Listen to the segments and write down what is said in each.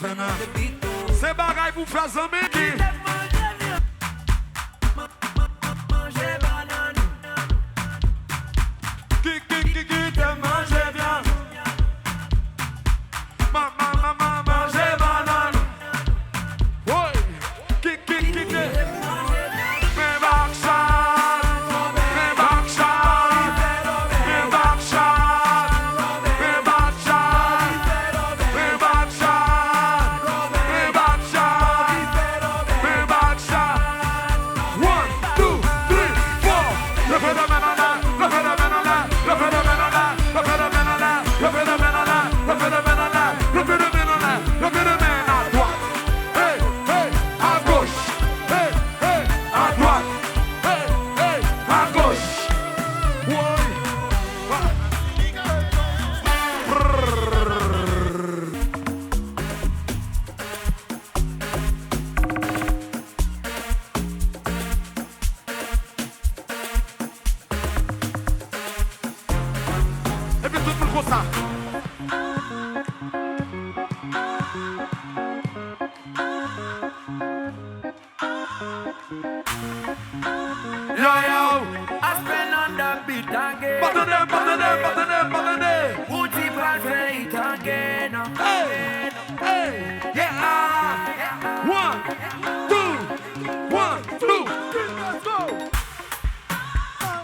C'est bagaille pour faire zombi qui te mange bien. Maman, manger banane. Oui, qui mais bakchal, mais bakchal, mais bakchal, mais bakchal, mais bakchal, mais bakchal, mais bakchal. 1, 2, 3, 4. Le phénomène, le phénomène, le phénomène, le phénomène, le phénomène, le phénomène, le phénomène, le phénomène à droite. Hey, hey, à gauche. Hey, hey, à droite. Hey, hey, à gauche. Oui. Et puis tout le monde comme ça. Yo, yo. I spend on the beat again. Battez, Put it back it again. Hey, hey, yeah. 1, 2, 1, 2, let's go.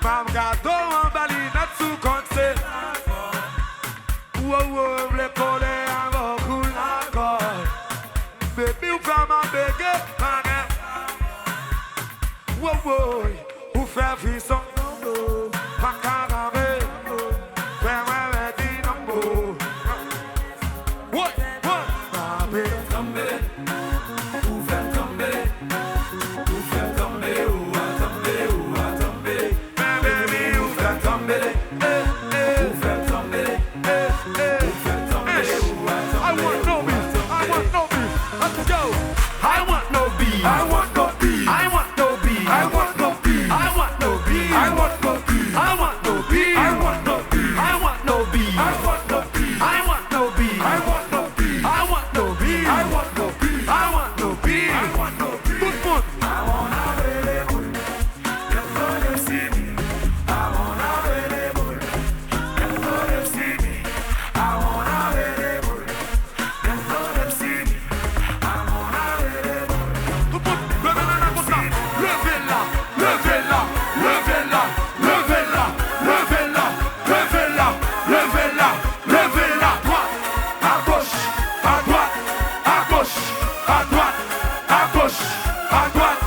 Mam gâteau en balinette sous compte. Wow, wow, le collet avant cool encore. Baby, ou fait ma bégué, mané. Wow, wow, ou fait frisson. Pas carré. Fais-moi dire non. What? Tomber, ou faire tomber, ou faire tomber, ou à tomber, ou à tomber. Baby, ou fait tomber. Ou faire tomber, ou faire tomber, ou à I want no beef. I want no beef. Let's go. I want no beef. I want no beef. I want no beef. I want no beef. I want no beef. I want no beef. I want no beef. I want no beef. I want no beef. I want no beef. I want no beef. I want no beef. I want no beef. I want no beef. I want no beef. I want no beef. Tout le monde. I wanna really good. Just so them see me. I wanna really good. Just so them see me. I wanna really good. Just so them see me. I wanna really good. Tout le monde. Levez-la comme ça. Levez-la. Levez-la. Levez-la. Levez-la. Levez-la. Levez-la. Levez-la. Levez-la. Droite. À gauche. À droite. À gauche. À droite. À gauche. À droite.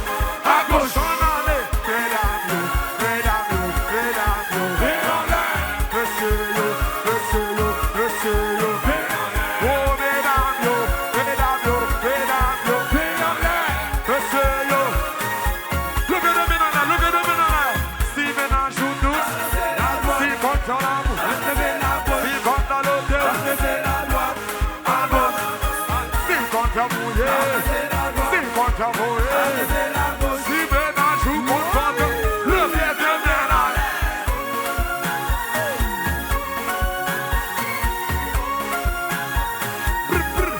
À gauche. On allait. Mesdames, mesdames, mesdames, mesdames. Monsieur, monsieur, monsieur. Oh, mesdames, mesdames, mesdames, monsieur. Levez le ménage, levez le ménage. Si ménage joue douce, si compte dans l'amour, si compte dans l'hôtel, à gauche. Si compte à mouiller, si compte à mouiller. Si ménage joue compte, levez le ménage. Brr, brr,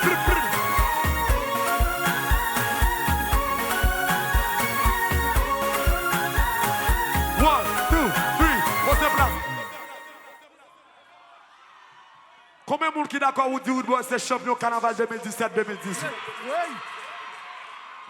brr, brr. One, two, three, what's up là? Combien de monde qui est d'accord ou dit que c'est champion carnaval 2017-2018?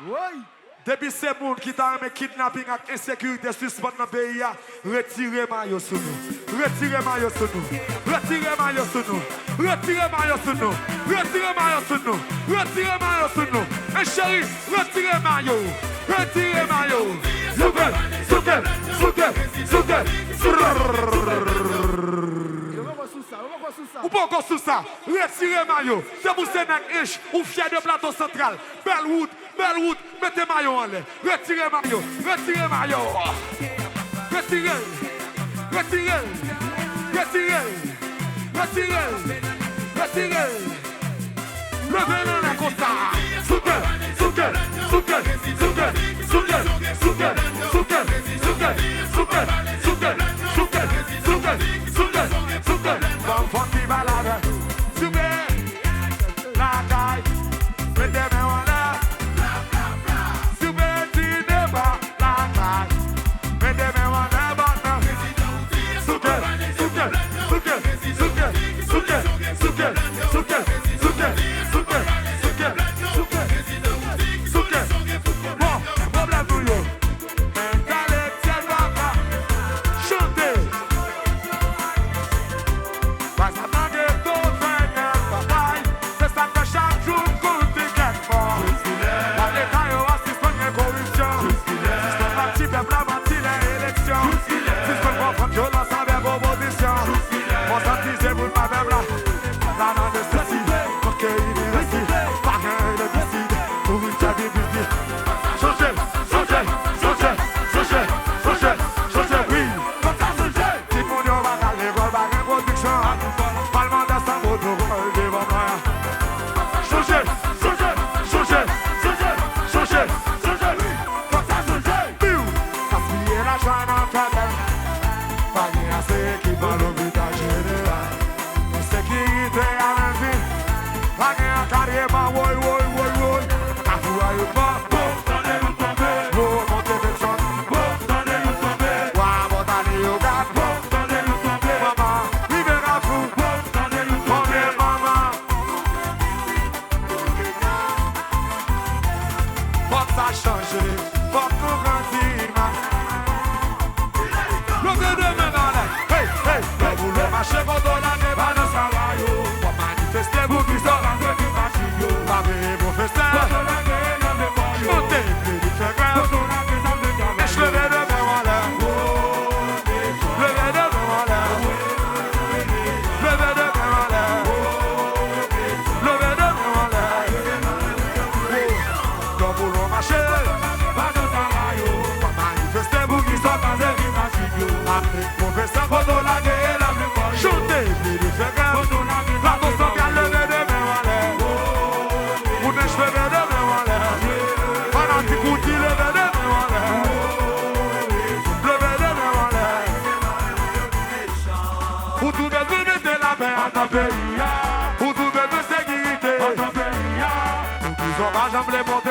Oui. Depuis ces gens qui t'a aimé kidnapping et insécurité suspend dans le pays, retirez maillot sur nous. Retirez maillot sur nous. Retirez maillot sur nous. Retirez maillot sur nous. Retirez maillot sur nous. Retirez maillot sur nous. Et chérie, retirez maillot. Retirez maillot. Souquet, souquet, souquet, souquet. Ou pas encore sous ça. Retirez maillot. C'est pour ces nègres ou fiers de plateau central. Bellwood, Bellwood, mettez maillot en l'air. Retirez maillot. Retirez maillot. Retirez. Retirez. Retirez. Retirez. Retirez. Levez-le la costa. Souquet, souquet, souquet, souquet, souquet, souquet, souquet, souquet, souquet, souquet, souquet, souquet, souquet, souquet. From funky balade. Souquet. La caille. Again, carrément, oui, oui, oui, oui. Afouaille pas.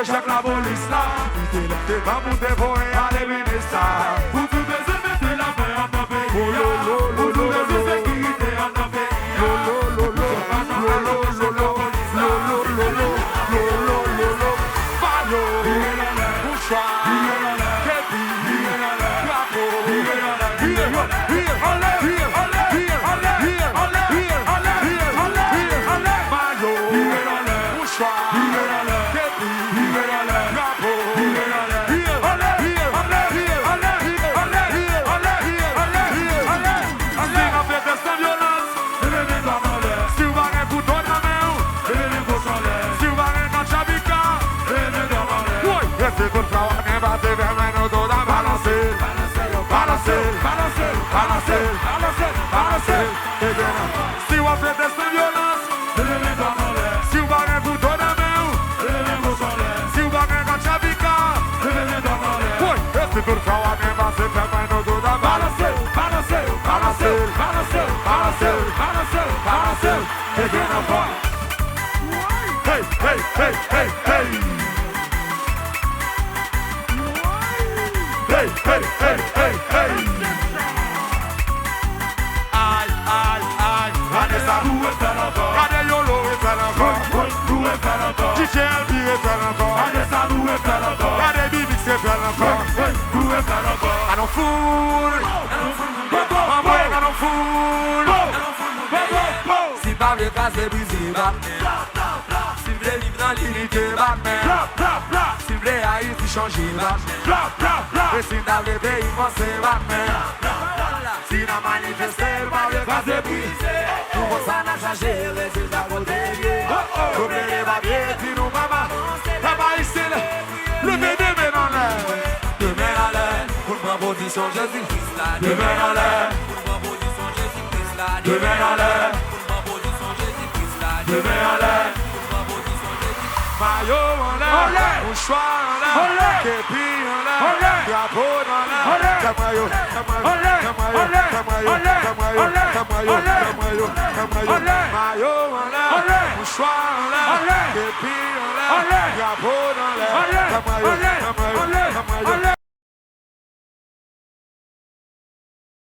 Check la police là, t'es pas pour dévorer à les ministres. Pour tout baiser, mettez la main à ta pays. Pour tout baiser, sécurité à ta pays. Si vous faites des violence, si vous avez un couteau dans la main, si vous avez un chabika, oui, est-ce que tout le travail n'est pas fait faire un autre dans balancer, et bien avant. Hey, hey, hey, hey, hey. Hey, hey, hey, hey, hey. Regardez Yolo et fait encore. DJ LB et fait encore. Regardez Bibix et fait encore. I don't fool. I don't fool. Si pas les cases de brisées, si vous voulez vivre dans l'unité, si vous voulez Haïti changer, et si vous avez pays, pensez, si vous manifestez, vous avez les cases de brisées. Pour ça, n'a changé, résultat pour dévier. Oubliez les papiers, dis-nous, maman. Là-bas, ici, levez des mains en l'air. Deux mains en l'air, pour prendre position, Jésus-Christ. Deux mains en l'air, pour prendre position, Jésus-Christ. Deux mains en l'air, pour prendre position, Jésus-Christ. Deux mains en l'air, pour prendre position, Jésus-Christ. Maillot en l'air, mouchoir en l'air, képi en l'air, drapeau dans l'air. Camaillot, maillot en l'air, mouchoir en l'air, képi en l'air, drapeau dans l'air.